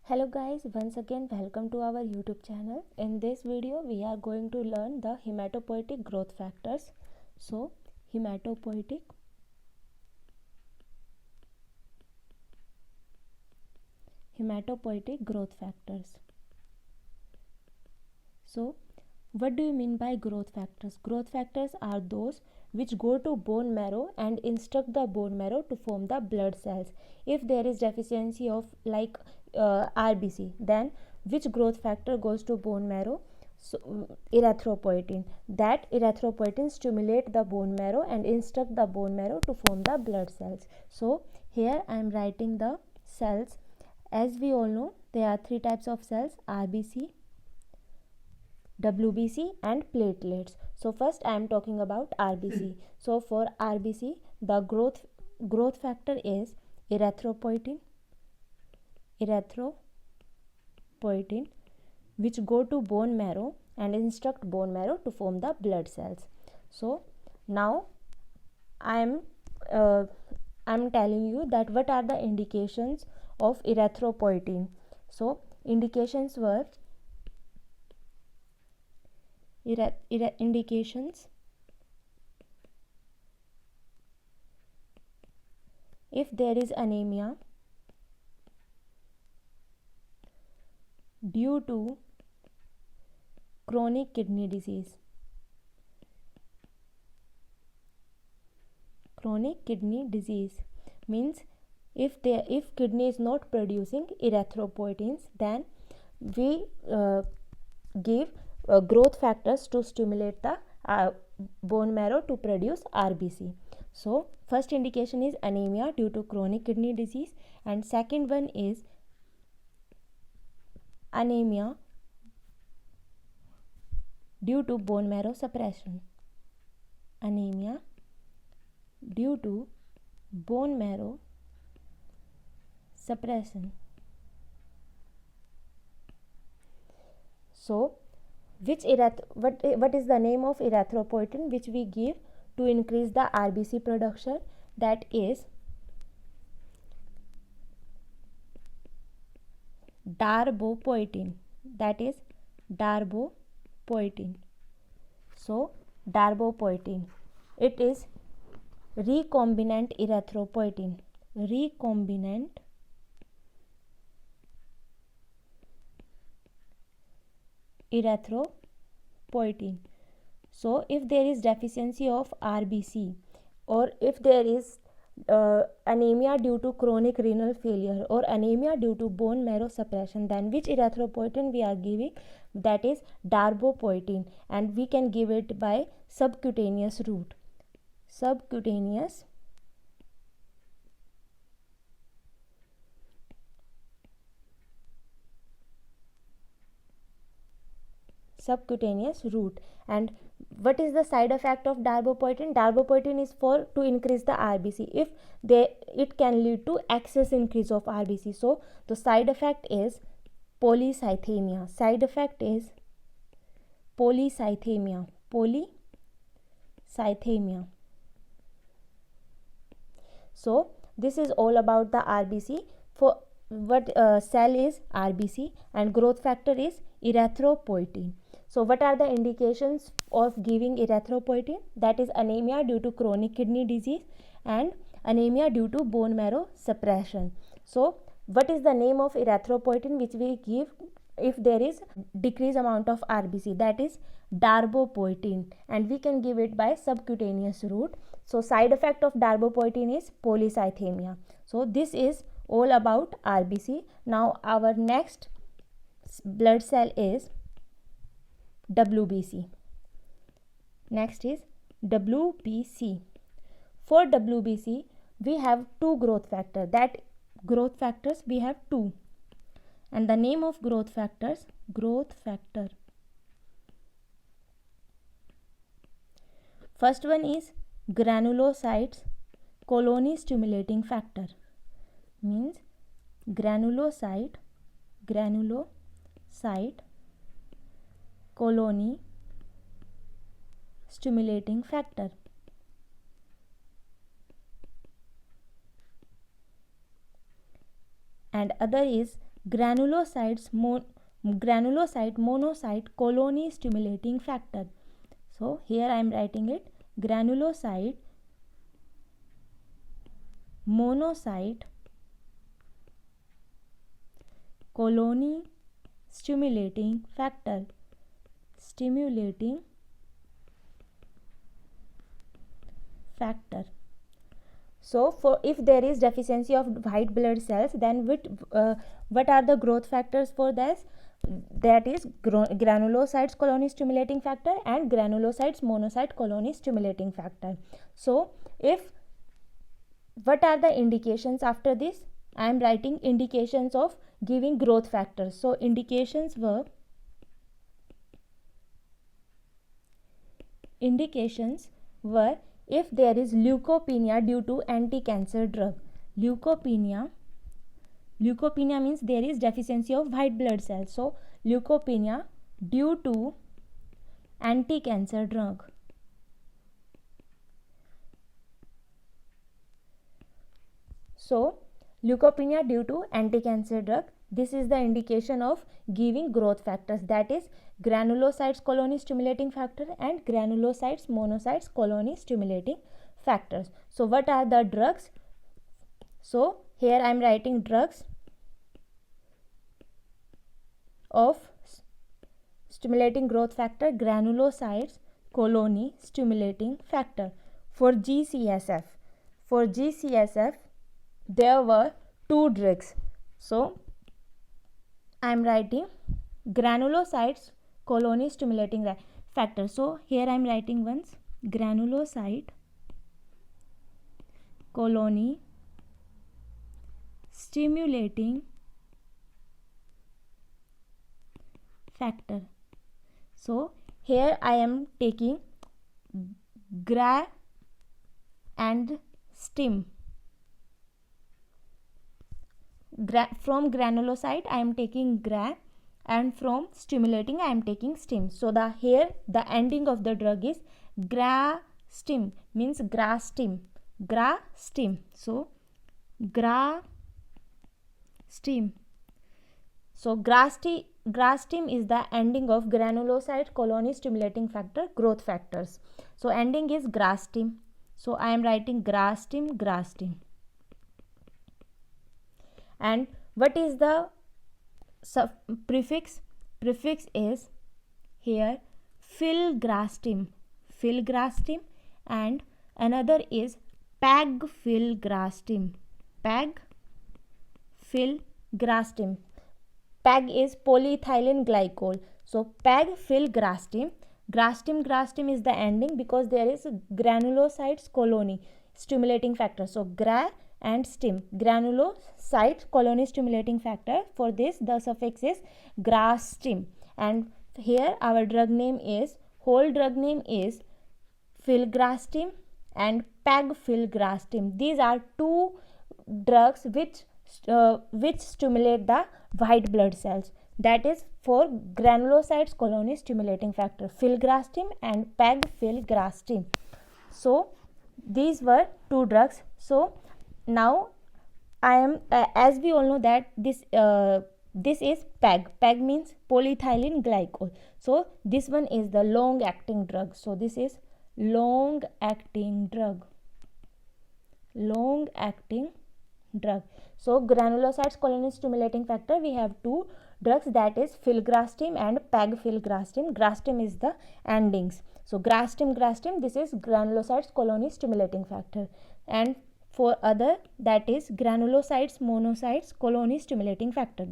Hello guys, once again welcome to our YouTube channel. In this video we are going to learn the hematopoietic growth factors. So hematopoietic growth factors. So what do you mean by growth factors? Growth factors are those which go to bone marrow and instruct the bone marrow to form the blood cells. If there is deficiency of RBC, then which growth factor goes to bone marrow? So erythropoietin. That erythropoietin stimulate the bone marrow and instruct the bone marrow to form the blood cells. So here I am writing the cells. As we all know, there are three types of cells: RBC, WBC and platelets. So first I am talking about RBC. So for RBC, the growth factor is erythropoietin, which go to bone marrow and instruct bone marrow to form the blood cells. So now I am telling you that what are the indications of erythropoietin. So indications were indications: if there is anemia due to chronic kidney disease. Chronic kidney disease means if kidney is not producing erythropoietins, then we give growth factors to stimulate the bone marrow to produce RBC. So first indication is anemia due to chronic kidney disease, and second one is anemia due to bone marrow suppression. Anemia due to bone marrow suppression. So what is the name of erythropoietin which we give to increase the RBC production? That is darbepoetin. That is darbepoetin. So darbepoetin, it is recombinant erythropoietin. Recombinant erythropoietin. So if there is deficiency of RBC, or if there is anemia due to chronic renal failure or anemia due to bone marrow suppression, then which erythropoietin we are giving? That is darbepoetin, and we can give it by subcutaneous route. Subcutaneous route. And what is the side effect of darbepoetin? Darbepoetin is for to increase the RBC. If it can lead to excess increase of RBC. So the side effect is polycythemia. Side effect is polycythemia. So this is all about the RBC. For what cell is RBC, and growth factor is erythropoietin. So what are the indications of giving erythropoietin? That is anemia due to chronic kidney disease and anemia due to bone marrow suppression. So what is the name of erythropoietin which we give if there is decreased amount of RBC? That is darbepoetin, and we can give it by subcutaneous route. So side effect of darbepoetin is polycythemia. So this is all about RBC. Now our next blood cell is WBC. Next is WBC. For WBC we have two growth factors. That growth factors we have two, and the name of growth factor. First one is granulocytes colony stimulating factor. Means granulocyte colony stimulating factor. And other is granulocyte monocyte colony stimulating factor. So here I am writing it, granulocyte monocyte colony stimulating factor. So for if there is deficiency of white blood cells, then what are the growth factors for this? That is granulocytes colony stimulating factor and granulocytes monocyte colony stimulating factor. So if what are the indications after this? I am writing indications of giving growth factors. So indications were if there is leukopenia due to anti-cancer drug. Leukopenia means there is deficiency of white blood cells. So leukopenia due to anti-cancer drug. So leukopenia due to anti-cancer drug, this is the indication of giving growth factors, that is granulocytes colony stimulating factor and granulocytes monocytes colony stimulating factors. So what are the drugs? So here I am writing drugs of stimulating growth factor, granulocytes colony stimulating factor. For GCSF there were 2 drugs. So I am writing granulocytes colony stimulating factor. So here I am writing once, granulocyte colony stimulating factor. So here I am taking gra and stim. From granulocyte I am taking gra, and from stimulating I am taking stim. So here the ending of the drug is gra-stim, means gra-stim. So gra-stim. So gra-stim is the ending of granulocyte colony stimulating factor growth factors. So ending is gra-stim. So I am writing gra-stim. And what is the prefix? Prefix is here filgrastim, and another is pegfilgrastim. Peg is polyethylene glycol. So pegfilgrastim. Grastim is the ending because there is granulocytes colony stimulating factor. So gra and stim, granulocyte colony stimulating factor. For this the suffix is gra-stim, and here our whole drug name is filgrastim and pegfilgrastim. These are 2 drugs which stimulate the white blood cells, that is for granulocytes colony stimulating factor, filgrastim and pegfilgrastim. So these were 2 drugs. So now I am as we all know that this is PEG means polyethylene glycol. So this one is the long acting drug. So this is long acting drug. So granulocytes colony stimulating factor, we have 2 drugs, that is filgrastim and pegfilgrastim. Grastim is the endings. So grastim, this is granulocytes colony stimulating factor, and for other that is granulocytes monocytes colony stimulating factor.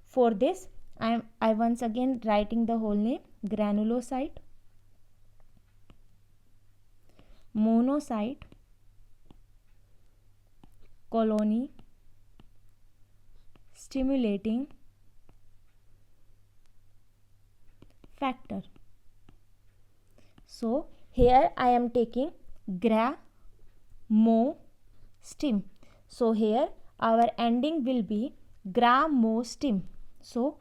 For this I once again writing the whole name, granulocyte monocyte colony stimulating factor. So here I am taking gra-mo-stim. So here our ending will be gra-mo-stim. So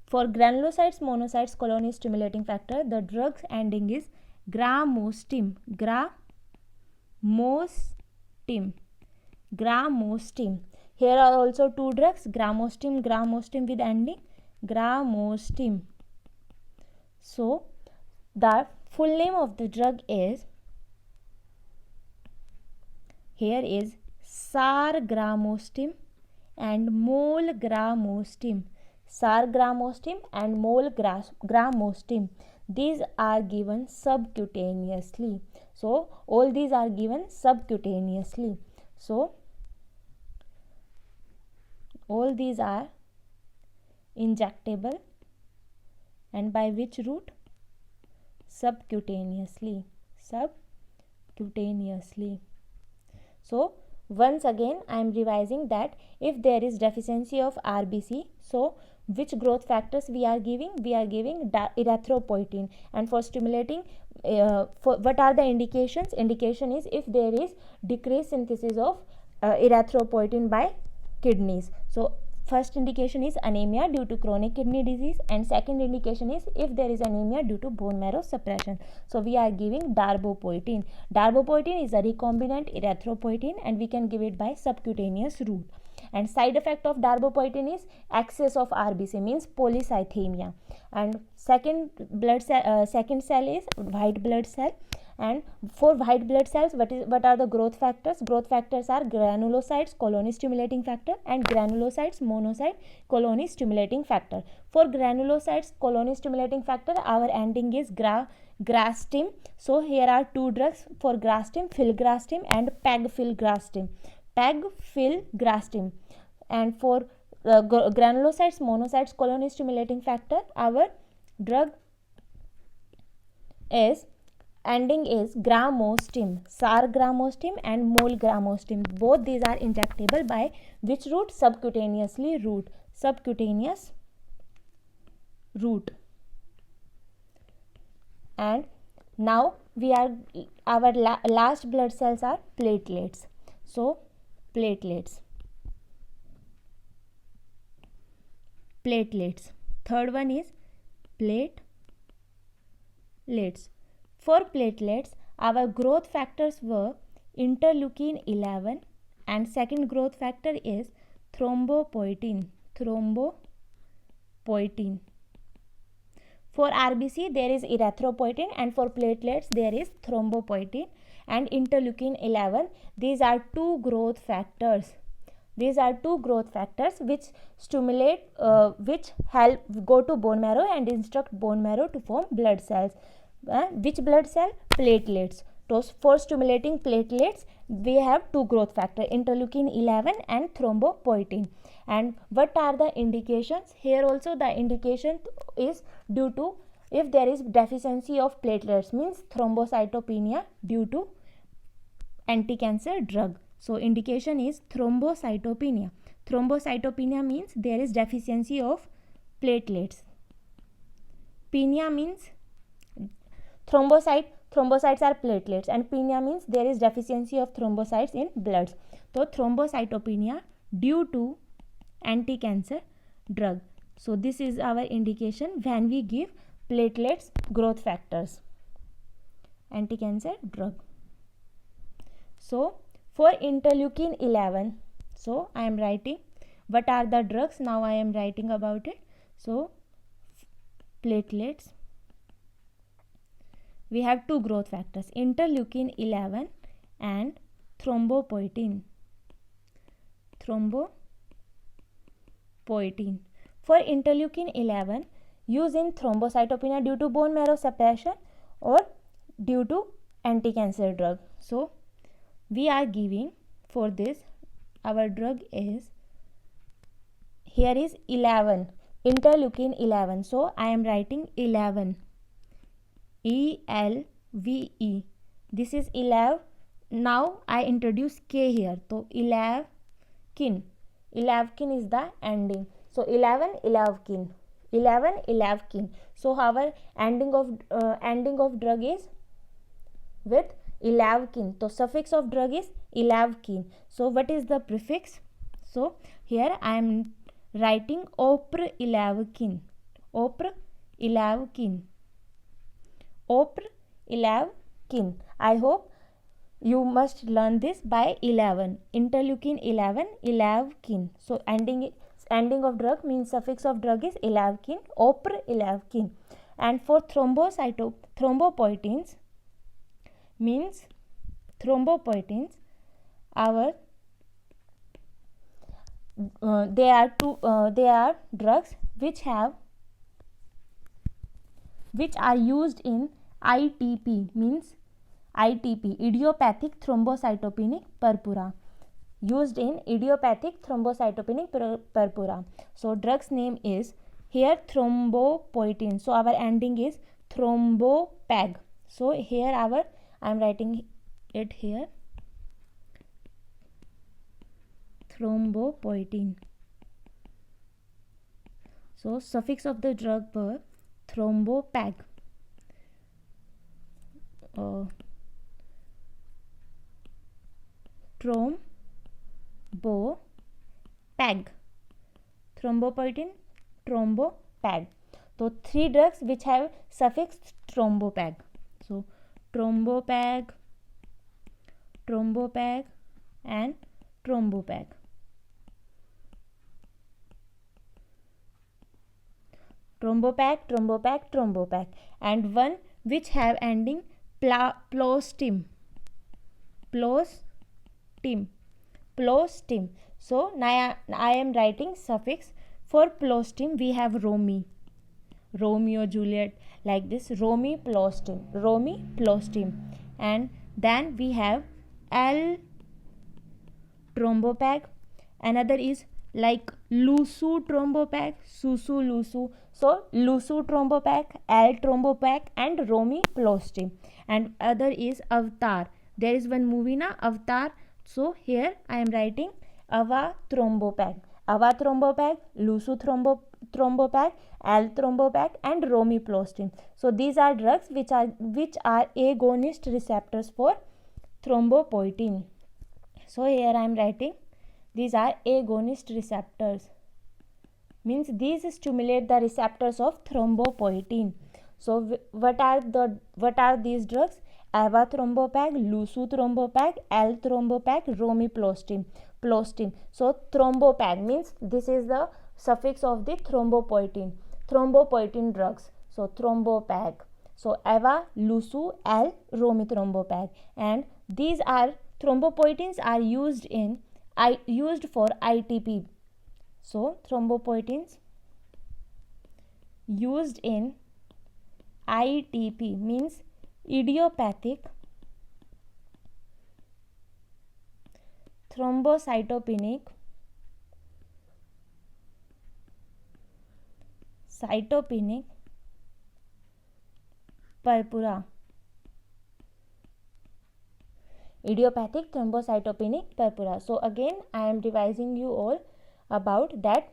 for granulocytes monocytes colony stimulating factor, the drug's ending is gra-mo-stim. Gramostim. Here are also two drugs, gramostim with ending gramostim. So the full name of the drug is, here is sargramostim and molgramostim. Sargramostim and molgramostim. These are given subcutaneously. So all these are given subcutaneously. So all these are injectable, and by which route? Subcutaneously. So once again I am revising that if there is deficiency of RBC, so which growth factors we are giving? We are giving erythropoietin. And for stimulating, for what are the indications? Indication is if there is decreased synthesis of erythropoietin by kidneys. So first indication is anemia due to chronic kidney disease, and second indication is if there is anemia due to bone marrow suppression. So we are giving darbepoetin. Darbepoetin is a recombinant erythropoietin, and we can give it by subcutaneous route. And side effect of darbepoetin is excess of RBC, means polycythemia. And second cell is white blood cell. And for white blood cells, what are the growth factors? Growth factors are granulocytes colony stimulating factor and granulocytes monocyte colony stimulating factor. For granulocytes colony stimulating factor, our ending is grastim. So here are two drugs for grastim, filgrastim and pegfilgrastim. And for granulocytes monocytes colony stimulating factor, our drug is ending is gramostim, sargramostim and molgramostim. Both these are injectable by which route? Subcutaneous route. And now our last blood cells are platelets. So platelets. Third one is platelets. For platelets, our growth factors were interleukin 11, and second growth factor is thrombopoietin. For RBC, there is erythropoietin, and for platelets, there is thrombopoietin and interleukin 11. These are two growth factors. Which stimulate, which help go to bone marrow and instruct bone marrow to form blood cells. Which blood cell? Platelets. So for stimulating platelets, we have two growth factors, interleukin 11 and thrombopoietin. And what are the indications? Here also the indication is due to if there is deficiency of platelets, means thrombocytopenia due to anti-cancer drug. So indication is thrombocytopenia. Thrombocytopenia means there is deficiency of platelets. Penia means thrombocytes are platelets, and penia means there is deficiency of thrombocytes in blood. So thrombocytopenia due to anti-cancer drug. So this is our indication when we give platelets growth factors, anti-cancer drug. So for interleukin 11, so I am writing what are the drugs. Now I am writing about it. So platelets, we have two growth factors, interleukin 11 and thrombopoietin. For interleukin 11, use in thrombocytopenia due to bone marrow suppression or due to anti-cancer drug. So we are giving for this, our drug is, here is 11, interleukin 11. So I am writing 11, ELVE. This is 11. Now I introduce K here. So 11kin is the ending. So 11kin. So our ending of drug is with 11kin. So suffix of drug is 11kin. So what is the prefix? So here I am writing oprelvkin. I hope you must learn this by 11. Interleukin 11, elavkin. So ending of drug means suffix of drug is elavkin, opr elavkin. And for thrombopoietins means thrombopoietins, our they are drugs which are used in ITP, means ITP, idiopathic thrombocytopenic purpura, used in idiopathic thrombocytopenic purpura. So drug's name is here thrombopoietin. So our ending is thrombopag. So here I am writing it here, thrombopoietin. So suffix of the drug were thrombopag. Thrombopag, thrombopoietin, thrombopag. So 3 drugs which have suffix thrombopag. So thrombopag, and thrombopag. Thrombopag, and one which have ending plostim. So now I am writing suffix. For plostim we have Romeo, Juliet, like this, Romi plostim, and then we have L thrombopag. Another is like Lusu thrombopag, Susu Lusu. So Lusu thrombopag, L thrombopag, and Romi plostim. And other is Avatar. There is one movie na, Avatar. So here I am writing Ava thrombopag, Lusu thrombopag, L thrombopag, and Romi plostim. So these are drugs which are agonist receptors for thrombopoietin. So here I am writing these are agonist receptors, means these stimulate the receptors of thrombopoietin. So what are these drugs? Avatrombopag, Lusu thrombopag, L thrombopag, Romi plostim. So thrombopag means this is the suffix of the thrombopoietin drugs. So thrombopag. So Ava, Lusu, L, Romi thrombopag. And these are thrombopoietins are used for ITP. So thrombopoietins used in ITP means idiopathic thrombocytopenic purpura. Idiopathic thrombocytopenic purpura. So again I am revising you all about that.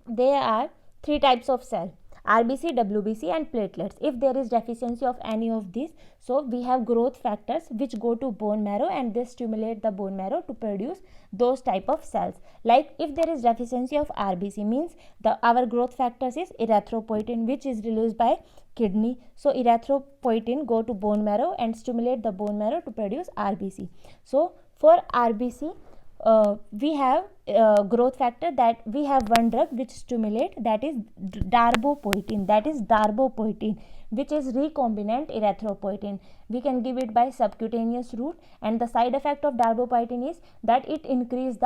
There are 3 types of cell: RBC, WBC, and platelets. If there is deficiency of any of these, so we have growth factors which go to bone marrow and they stimulate the bone marrow to produce those type of cells. Like if there is deficiency of RBC, means our growth factors is erythropoietin, which is released by kidney. So erythropoietin go to bone marrow and stimulate the bone marrow to produce RBC. So for RBC, we have growth factor, that we have one drug which stimulate, that is darbepoetin, which is recombinant erythropoietin. We can give it by subcutaneous route, and the side effect of darbepoetin is that it increase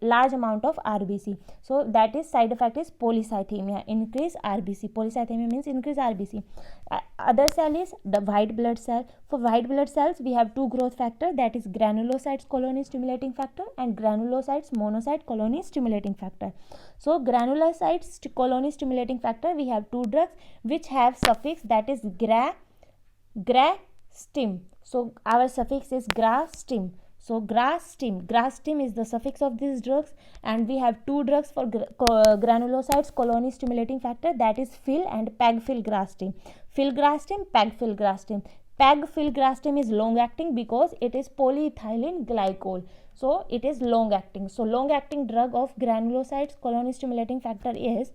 large amount of RBC. So that is side effect is polycythemia, increase RBC. Polycythemia means increase RBC. Other cell is the white blood cell. For white blood cells we have 2 growth factor, that is granulocytes colony stimulating factor and granulocytes monocyte colony stimulating factor. So granulocytes colony stimulating factor, we have 2 drugs which have suffix, that is grastim. So our suffix is grastim. So grastim is the suffix of these drugs, and we have 2 drugs for granulocytes colony stimulating factor, that is fil and pegfilgrastim. Pegfilgrastim is long acting because it is polyethylene glycol. So it is long acting. So long acting drug of granulocytes colony stimulating factor is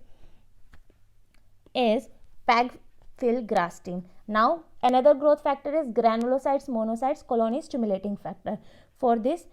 pegfilgrastim. Now another growth factor is granulocytes, monocytes, colony stimulating factor. For this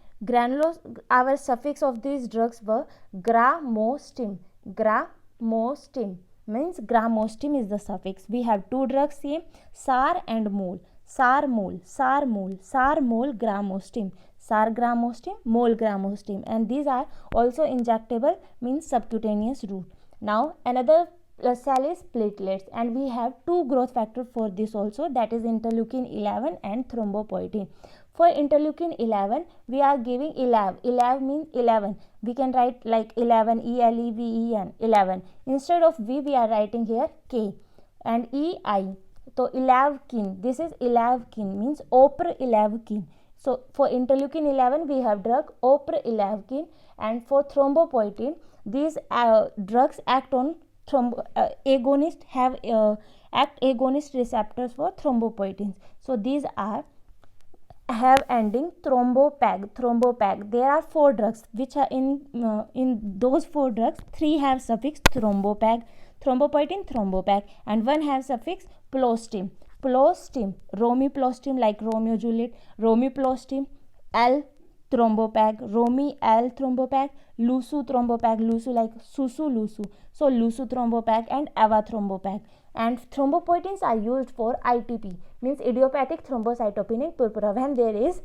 our suffix of these drugs were gramostim. Gramostim means gramostim is the suffix. We have two drugs same, SAR and mol. SAR mol, SAR mol, SAR mol gramostim, SAR gramostim, mol gramostim, and these are also injectable, means subcutaneous route. Now another cell is platelets, and we have two growth factor for this also, that is interleukin 11 and thrombopoietin. For interleukin 11 we are giving 11 means 11, we can write like 11, ELEVEN, 11. Instead of V we are writing here K, and EI. So elavkin, this is elavkin means oprelavkin. So for interleukin 11 we have drug oprelavkin, and for thrombopoietin these drugs act on agonist, have act agonist receptors for thrombopoietins. So these are have ending thrombopag. There are 4 drugs which are in those 4 drugs 3 have suffix thrombopag, thrombopoietin, thrombopag, and 1 have suffix plostim. Romiplostim like Romeo Juliet, romiplostim, L thrombopag, Romi L thrombopag, Lusu thrombopag, Lusu like Susu Lusu, so Lusu thrombopag and Ava thrombopag. And thrombopoietins are used for ITP, means idiopathic thrombocytopenic purpura, when there is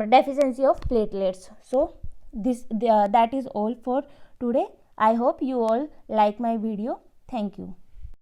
deficiency of platelets. So that is all for today. I hope you all like my video. Thank you.